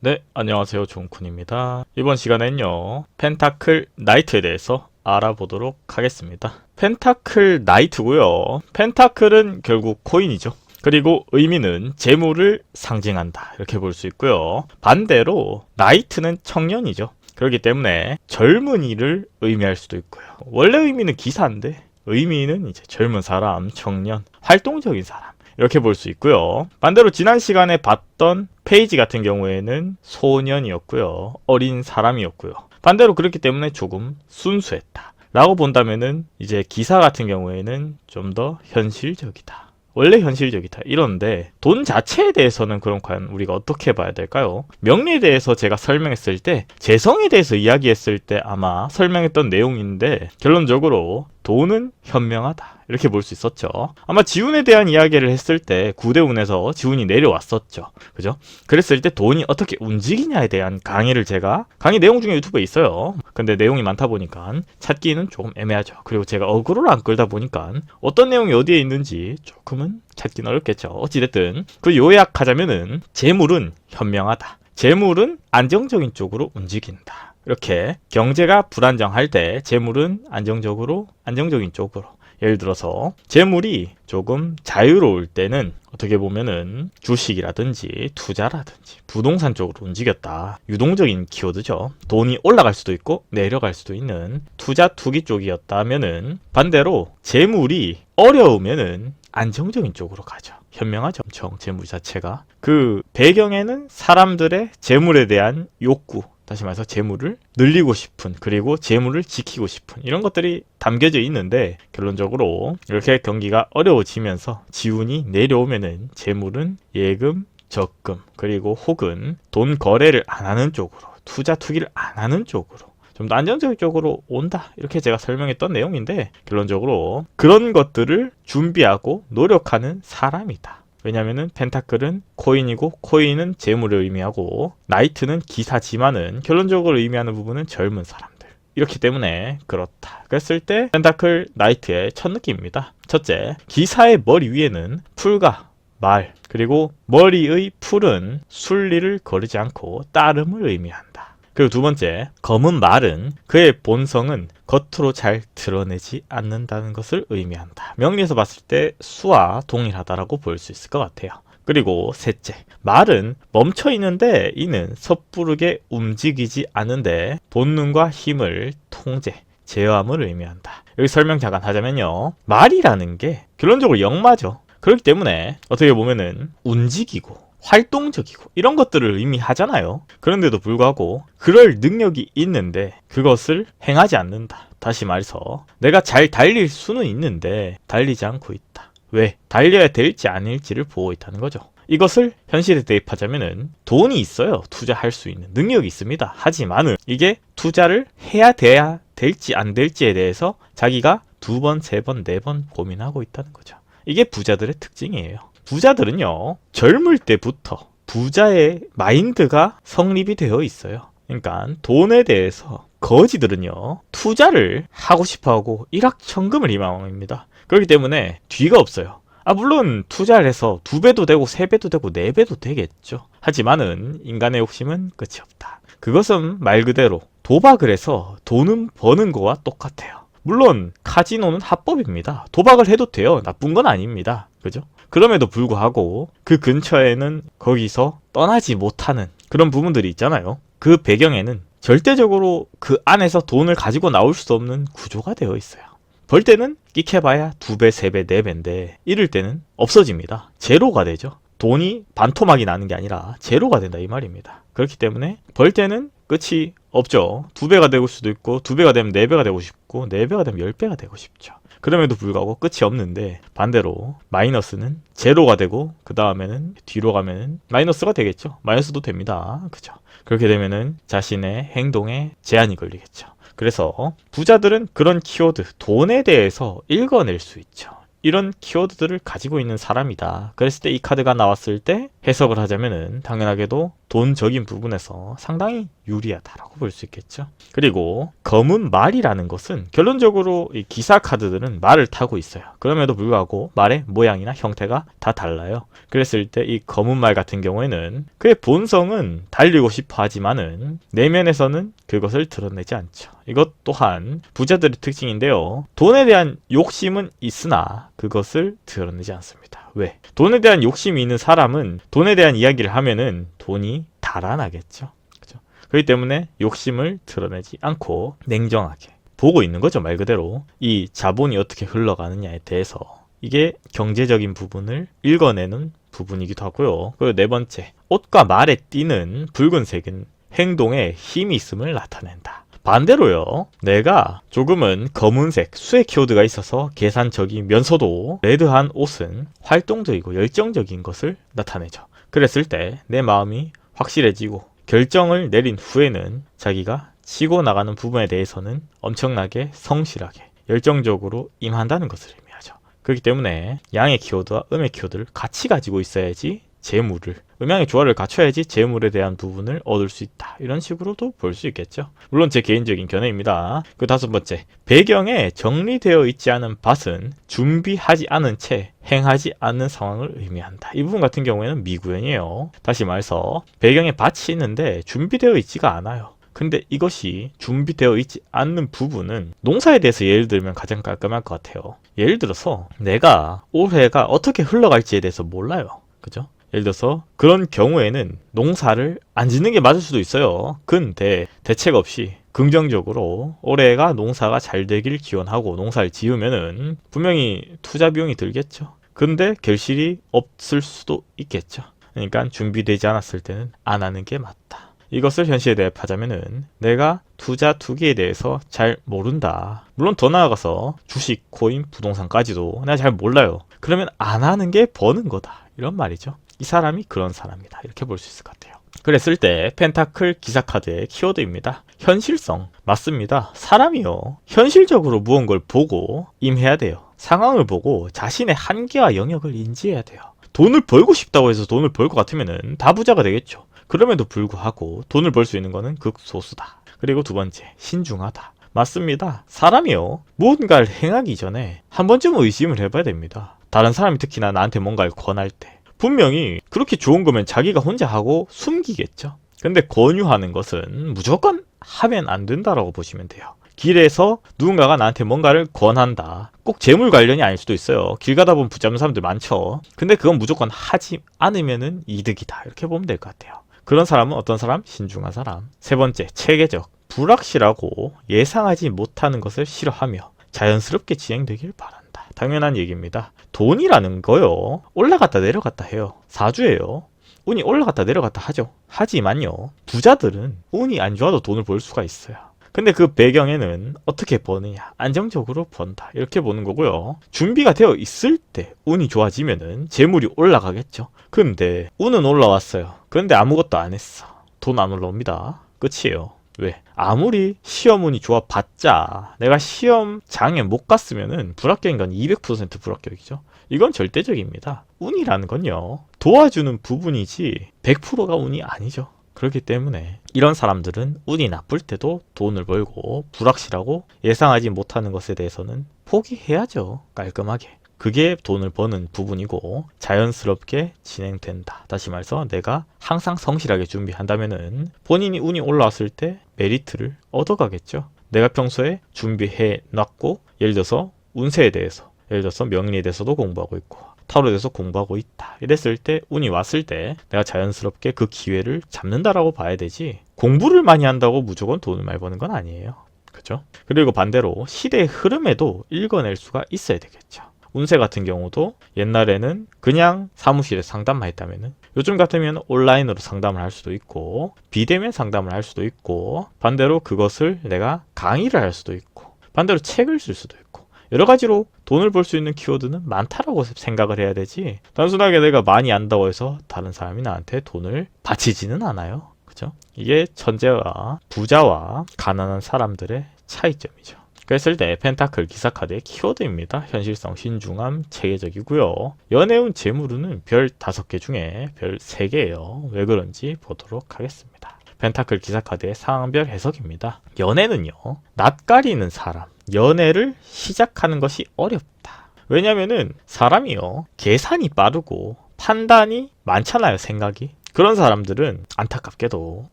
네, 안녕하세요. 종쿤입니다. 이번 시간에는요, 펜타클 나이트에 대해서 알아보도록 하겠습니다. 펜타클 나이트고요. 펜타클은 결국 코인이죠. 그리고 의미는 재물을 상징한다. 이렇게 볼 수 있고요. 반대로 나이트는 청년이죠. 그렇기 때문에 젊은이를 의미할 수도 있고요. 원래 의미는 기사인데 의미는 이제 젊은 사람, 청년, 활동적인 사람. 이렇게 볼 수 있고요. 반대로 지난 시간에 봤던 페이지 같은 경우에는 소년이었고요. 어린 사람이었고요. 반대로 그렇기 때문에 조금 순수했다 라고 본다면은 이제 기사 같은 경우에는 좀 더 현실적이다. 원래 현실적이다. 이런데 돈 자체에 대해서는 그럼 과연 우리가 어떻게 봐야 될까요? 명리에 대해서 제가 설명했을 때 재성에 대해서 이야기했을 때 아마 설명했던 내용인데 결론적으로 돈은 현명하다. 이렇게 볼 수 있었죠. 아마 지운에 대한 이야기를 했을 때 구대운에서 지운이 내려왔었죠. 그죠? 그랬을 때 돈이 어떻게 움직이냐에 대한 강의를 제가 강의 내용 중에 유튜브에 있어요. 근데 내용이 많다 보니까 찾기는 조금 애매하죠. 그리고 제가 어그로를 안 끌다 보니까 어떤 내용이 어디에 있는지 조금은 찾기는 어렵겠죠. 어찌됐든 그 요약하자면은 재물은 현명하다. 재물은 안정적인 쪽으로 움직인다. 이렇게 경제가 불안정할 때 재물은 안정적인 쪽으로 예를 들어서 재물이 조금 자유로울 때는 어떻게 보면은 주식이라든지 투자라든지 부동산 쪽으로 움직였다. 유동적인 키워드죠. 돈이 올라갈 수도 있고 내려갈 수도 있는 투자 투기 쪽이었다면은 반대로 재물이 어려우면은 안정적인 쪽으로 가죠. 현명하죠. 엄청 재물 자체가. 그 배경에는 사람들의 재물에 대한 욕구, 다시 말해서 재물을 늘리고 싶은, 그리고 재물을 지키고 싶은 이런 것들이 담겨져 있는데 결론적으로 이렇게 경기가 어려워지면서 지운이 내려오면은 재물은 예금, 적금, 그리고 혹은 돈 거래를 안 하는 쪽으로, 투자 투기를 안 하는 쪽으로 좀 더 안정적인 쪽으로 온다. 이렇게 제가 설명했던 내용인데 결론적으로 그런 것들을 준비하고 노력하는 사람이다. 왜냐면은 펜타클은 코인이고 코인은 재물을 의미하고 나이트는 기사지만은 결론적으로 의미하는 부분은 젊은 사람들. 이렇기 때문에 그렇다. 그랬을 때 펜타클 나이트의 첫 느낌입니다. 첫째, 기사의 머리 위에는 풀과 말, 그리고 머리의 풀은 순리를 거르지 않고 따름을 의미한다. 그리고 두 번째, 검은 말은 그의 본성은 겉으로 잘 드러내지 않는다는 것을 의미한다. 명리에서 봤을 때 수와 동일하다라고 볼 수 있을 것 같아요. 그리고 셋째, 말은 멈춰 있는데 이는 섣부르게 움직이지 않은데 본능과 힘을 통제, 제어함을 의미한다. 여기 설명 잠깐 하자면요. 말이라는 게 결론적으로 역마죠. 그렇기 때문에 어떻게 보면은 움직이고 활동적이고 이런 것들을 의미하잖아요. 그런데도 불구하고 그럴 능력이 있는데 그것을 행하지 않는다. 다시 말해서 내가 잘 달릴 수는 있는데 달리지 않고 있다. 왜? 달려야 될지 아닐지를 보고 있다는 거죠. 이것을 현실에 대입하자면은 돈이 있어요. 투자할 수 있는 능력이 있습니다. 하지만은 이게 투자를 해야 돼야 될지 안 될지에 대해서 자기가 두 번, 세 번, 네 번 고민하고 있다는 거죠. 이게 부자들의 특징이에요. 부자들은요, 젊을 때부터 부자의 마인드가 성립이 되어 있어요. 그러니까 돈에 대해서 거지들은요, 투자를 하고 싶어하고 일확천금을 희망합니다. 그렇기 때문에 뒤가 없어요. 물론 투자를 해서 2배도 되고 3배도 되고 4배도 되겠죠. 하지만은 인간의 욕심은 끝이 없다. 그것은 말 그대로 도박을 해서 돈은 버는 거와 똑같아요. 물론 카지노는 합법입니다. 도박을 해도 돼요. 나쁜 건 아닙니다. 그죠? 그럼에도 불구하고 그 근처에는 거기서 떠나지 못하는 그런 부분들이 있잖아요. 그 배경에는 절대적으로 그 안에서 돈을 가지고 나올 수 없는 구조가 되어 있어요. 벌 때는 끽해봐야 2배, 3배, 4배인데 이럴 때는 없어집니다. 제로가 되죠. 돈이 반토막이 나는 게 아니라 제로가 된다 이 말입니다. 그렇기 때문에 벌 때는 끝이 없죠. 2배가 되고 수도 있고 2배가 되면 4배가 되고 싶고 4배가 되면 10배가 되고 싶죠. 그럼에도 불구하고 끝이 없는데 반대로 마이너스는 제로가 되고 그 다음에는 뒤로 가면은 마이너스가 되겠죠. 마이너스도 됩니다. 그죠? 그렇게 되면은 자신의 행동에 제한이 걸리겠죠. 그래서 부자들은 그런 키워드, 돈에 대해서 읽어낼 수 있죠. 이런 키워드들을 가지고 있는 사람이다. 그랬을 때 이 카드가 나왔을 때 해석을 하자면은 당연하게도 돈적인 부분에서 상당히 유리하다라고 볼 수 있겠죠. 그리고 검은 말이라는 것은 결론적으로 이 기사 카드들은 말을 타고 있어요. 그럼에도 불구하고 말의 모양이나 형태가 다 달라요. 그랬을 때 이 검은 말 같은 경우에는 그의 본성은 달리고 싶어 하지만은 내면에서는 그것을 드러내지 않죠. 이것 또한 부자들의 특징인데요. 돈에 대한 욕심은 있으나 그것을 드러내지 않습니다. 왜? 돈에 대한 욕심이 있는 사람은 돈에 대한 이야기를 하면은 돈이 달아나겠죠. 그죠? 그렇기 때문에 욕심을 드러내지 않고 냉정하게 보고 있는 거죠. 말 그대로 이 자본이 어떻게 흘러가느냐에 대해서 이게 경제적인 부분을 읽어내는 부분이기도 하고요. 그리고 네 번째, 옷과 말에 띄는 붉은색은 행동에 힘이 있음을 나타낸다. 반대로요, 내가 조금은 검은색 수의 키워드가 있어서 계산적이면서도 레드한 옷은 활동적이고 열정적인 것을 나타내죠. 그랬을 때 내 마음이 확실해지고 결정을 내린 후에는 자기가 치고 나가는 부분에 대해서는 엄청나게 성실하게 열정적으로 임한다는 것을 의미하죠. 그렇기 때문에 양의 키워드와 음의 키워드를 같이 가지고 있어야지 재물을, 음양의 조화를 갖춰야지 재물에 대한 부분을 얻을 수 있다. 이런 식으로도 볼 수 있겠죠. 물론 제 개인적인 견해입니다. 그 다섯 번째, 배경에 정리되어 있지 않은 밭은 준비하지 않은 채 행하지 않는 상황을 의미한다. 이 부분 같은 경우에는 미구현이에요. 다시 말해서 배경에 밭이 있는데 준비되어 있지가 않아요. 근데 이것이 준비되어 있지 않는 부분은 농사에 대해서 예를 들면 가장 깔끔할 것 같아요. 예를 들어서 내가 올해가 어떻게 흘러갈지에 대해서 몰라요. 그죠? 예를 들어서 그런 경우에는 농사를 안 짓는 게 맞을 수도 있어요. 근데 대책 없이 긍정적으로 올해가 농사가 잘 되길 기원하고 농사를 지으면은 분명히 투자 비용이 들겠죠. 근데 결실이 없을 수도 있겠죠. 그러니까 준비되지 않았을 때는 안 하는 게 맞다. 이것을 현실에 대입하자면은 내가 투기에 대해서 잘 모른다. 물론 더 나아가서 주식, 코인, 부동산까지도 내가 잘 몰라요. 그러면 안 하는 게 버는 거다. 이런 말이죠. 이 사람이 그런 사람이다. 이렇게 볼 수 있을 것 같아요. 그랬을 때 펜타클 기사카드의 키워드입니다. 현실성. 맞습니다. 사람이요, 현실적으로 무언가를 보고 임해야 돼요. 상황을 보고 자신의 한계와 영역을 인지해야 돼요. 돈을 벌고 싶다고 해서 돈을 벌 것 같으면은 다 부자가 되겠죠. 그럼에도 불구하고 돈을 벌 수 있는 거는 극소수다. 그리고 두 번째, 신중하다. 맞습니다. 사람이요, 무언가를 행하기 전에 한 번쯤은 의심을 해봐야 됩니다. 다른 사람이 특히나 나한테 뭔가를 권할 때 분명히 그렇게 좋은 거면 자기가 혼자 하고 숨기겠죠. 근데 권유하는 것은 무조건 하면 안 된다라고 보시면 돼요. 길에서 누군가가 나한테 뭔가를 권한다. 꼭 재물 관련이 아닐 수도 있어요. 길 가다 보면 붙잡는 사람들 많죠. 근데 그건 무조건 하지 않으면은 이득이다. 이렇게 보면 될 것 같아요. 그런 사람은 어떤 사람? 신중한 사람. 세 번째, 체계적. 불확실하고 예상하지 못하는 것을 싫어하며 자연스럽게 진행되길 바란다. 당연한 얘기입니다. 돈이라는 거요, 올라갔다 내려갔다 해요. 사주예요. 운이 올라갔다 내려갔다 하죠. 하지만요, 부자들은 운이 안 좋아도 돈을 벌 수가 있어요. 근데 그 배경에는 어떻게 버느냐, 안정적으로 번다, 이렇게 보는 거고요. 준비가 되어 있을 때 운이 좋아지면은 재물이 올라가겠죠. 근데 운은 올라왔어요. 그런데 아무것도 안 했어. 돈 안 올라옵니다. 끝이에요. 왜? 아무리 시험 운이 좋아봤자 내가 시험장에 못 갔으면은 불합격인 건 200% 불합격이죠. 이건 절대적입니다. 운이라는 건요, 도와주는 부분이지 100%가 운이 아니죠. 그렇기 때문에 이런 사람들은 운이 나쁠 때도 돈을 벌고 불확실하고 예상하지 못하는 것에 대해서는 포기해야죠. 깔끔하게. 그게 돈을 버는 부분이고 자연스럽게 진행된다. 다시 말해서 내가 항상 성실하게 준비한다면은 본인이 운이 올라왔을 때 메리트를 얻어가겠죠. 내가 평소에 준비해 놨고, 예를 들어서 운세에 대해서, 예를 들어서 명리에 대해서도 공부하고 있고 타로에 대해서 공부하고 있다. 이랬을 때 운이 왔을 때 내가 자연스럽게 그 기회를 잡는다라고 봐야 되지, 공부를 많이 한다고 무조건 돈을 많이 버는 건 아니에요. 그죠? 그리고 반대로 시대의 흐름에도 읽어낼 수가 있어야 되겠죠. 운세 같은 경우도 옛날에는 그냥 사무실에 상담만 했다면은 요즘 같으면 온라인으로 상담을 할 수도 있고 비대면 상담을 할 수도 있고 반대로 그것을 내가 강의를 할 수도 있고 반대로 책을 쓸 수도 있고 여러 가지로 돈을 벌 수 있는 키워드는 많다라고 생각을 해야 되지, 단순하게 내가 많이 안다고 해서 다른 사람이 나한테 돈을 바치지는 않아요. 그죠? 이게 천재와 부자와 가난한 사람들의 차이점이죠. 그랬을 때 펜타클 기사카드의 키워드입니다. 현실성, 신중함, 체계적이고요. 연애운 재물운은 별 5개 중에 별 3개예요. 왜 그런지 보도록 하겠습니다. 펜타클 기사카드의 상황별 해석입니다. 연애는요, 낯가리는 사람, 연애를 시작하는 것이 어렵다. 왜냐면은 사람이요, 계산이 빠르고 판단이 많잖아요, 생각이. 그런 사람들은 안타깝게도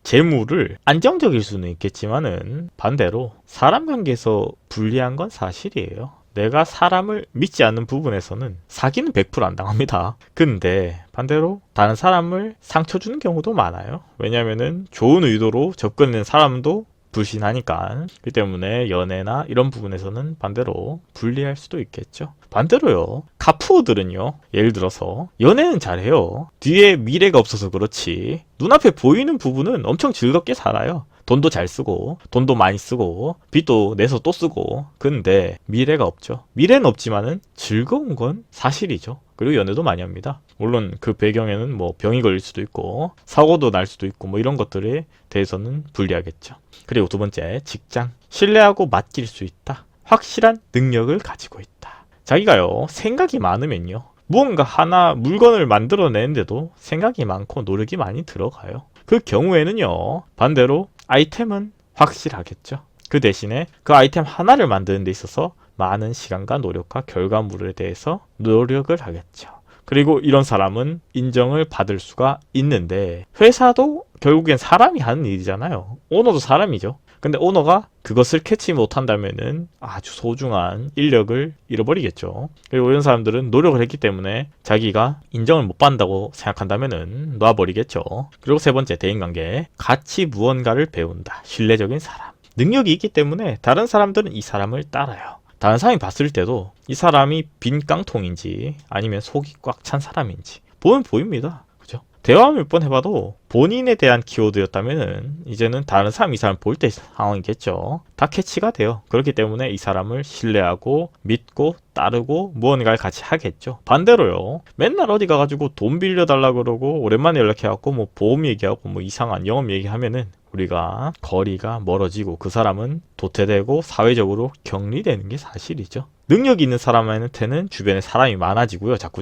재물을 안정적일 수는 있겠지만은 반대로 사람 관계에서 불리한 건 사실이에요. 내가 사람을 믿지 않는 부분에서는 사기는 100% 안 당합니다. 근데 반대로 다른 사람을 상처 주는 경우도 많아요. 왜냐면은 좋은 의도로 접근하는 사람도 불신하니까. 그 때문에 연애나 이런 부분에서는 반대로 불리할 수도 있겠죠. 반대로요, 카푸어들은요, 예를 들어서 연애는 잘해요. 뒤에 미래가 없어서 그렇지 눈앞에 보이는 부분은 엄청 즐겁게 살아요. 돈도 잘 쓰고 돈도 많이 쓰고 빚도 내서 또 쓰고. 근데 미래가 없죠. 미래는 없지만은 즐거운 건 사실이죠. 그리고 연애도 많이 합니다. 물론 그 배경에는 뭐 병이 걸릴 수도 있고 사고도 날 수도 있고 뭐 이런 것들에 대해서는 불리하겠죠. 그리고 두 번째, 직장. 신뢰하고 맡길 수 있다. 확실한 능력을 가지고 있다. 자기가요, 생각이 많으면요, 무언가 하나 물건을 만들어내는데도 생각이 많고 노력이 많이 들어가요. 그 경우에는요, 반대로 아이템은 확실하겠죠. 그 대신에 그 아이템 하나를 만드는 데 있어서 많은 시간과 노력과 결과물에 대해서 노력을 하겠죠. 그리고 이런 사람은 인정을 받을 수가 있는데, 회사도 결국엔 사람이 하는 일이잖아요. 오너도 사람이죠. 근데 오너가 그것을 캐치 못한다면은 아주 소중한 인력을 잃어버리겠죠. 그리고 이런 사람들은 노력을 했기 때문에 자기가 인정을 못 받는다고 생각한다면은 놔버리겠죠. 그리고 세 번째, 대인관계. 같이 무언가를 배운다. 신뢰적인 사람. 능력이 있기 때문에 다른 사람들은 이 사람을 따라요. 다른 사람이 봤을 때도 이 사람이 빈 깡통인지 아니면 속이 꽉 찬 사람인지 보면 보입니다. 그죠? 대화 몇 번 해봐도 본인에 대한 키워드였다면은 이제는 다른 사람, 이 사람 볼 때 상황이겠죠. 다 캐치가 돼요. 그렇기 때문에 이 사람을 신뢰하고 믿고 따르고 무언가를 같이 하겠죠. 반대로요, 맨날 어디 가가지고 돈 빌려달라 그러고 오랜만에 연락해갖고 뭐 보험 얘기하고 뭐 이상한 영업 얘기하면은 우리가 거리가 멀어지고 그 사람은 도태되고 사회적으로 격리되는 게 사실이죠. 능력이 있는 사람한테는 주변에 사람이 많아지고요. 자꾸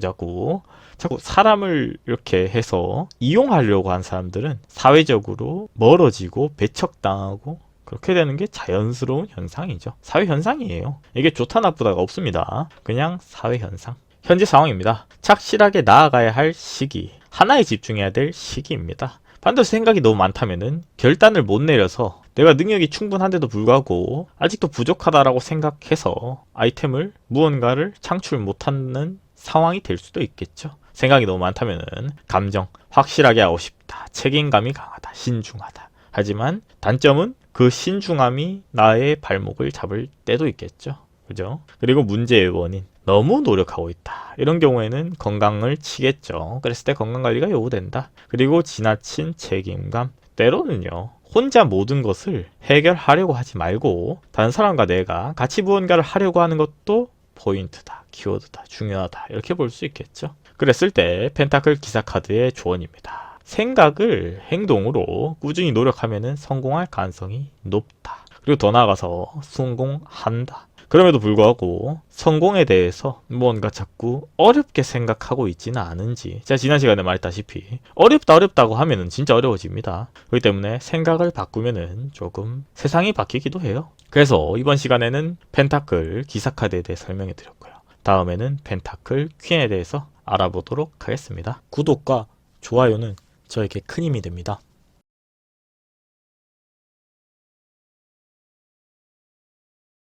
사람을 이렇게 해서 이용하려고 한 사람들은 사회적으로 멀어지고 배척당하고 그렇게 되는 게 자연스러운 현상이죠. 사회 현상이에요. 이게 좋다 나쁘다가 없습니다. 그냥 사회 현상. 현재 상황입니다. 착실하게 나아가야 할 시기, 하나에 집중해야 될 시기입니다. 반대로 생각이 너무 많다면은 결단을 못 내려서 내가 능력이 충분한데도 불구하고 아직도 부족하다라고 생각해서 아이템을 무언가를 창출 못하는 상황이 될 수도 있겠죠. 생각이 너무 많다면은 감정, 확실하게 하고 싶다, 책임감이 강하다, 신중하다. 하지만 단점은 그 신중함이 나의 발목을 잡을 때도 있겠죠. 그죠? 그리고 문제의 원인, 너무 노력하고 있다. 이런 경우에는 건강을 치겠죠. 그랬을 때 건강관리가 요구된다. 그리고 지나친 책임감. 때로는요, 혼자 모든 것을 해결하려고 하지 말고 다른 사람과 내가 같이 무언가를 하려고 하는 것도 포인트다, 키워드다, 중요하다, 이렇게 볼 수 있겠죠. 그랬을 때 펜타클 기사카드의 조언입니다. 생각을 행동으로 꾸준히 노력하면 성공할 가능성이 높다. 그리고 더 나아가서 성공한다. 그럼에도 불구하고 성공에 대해서 뭔가 자꾸 어렵게 생각하고 있지는 않은지, 제가 지난 시간에 말했다시피 어렵다고 하면은 진짜 어려워집니다. 그렇기 때문에 생각을 바꾸면은 조금 세상이 바뀌기도 해요. 그래서 이번 시간에는 펜타클 기사카드에 대해 설명해 드렸고요. 다음에는 펜타클 퀸에 대해서 알아보도록 하겠습니다. 구독과 좋아요는 저에게 큰 힘이 됩니다.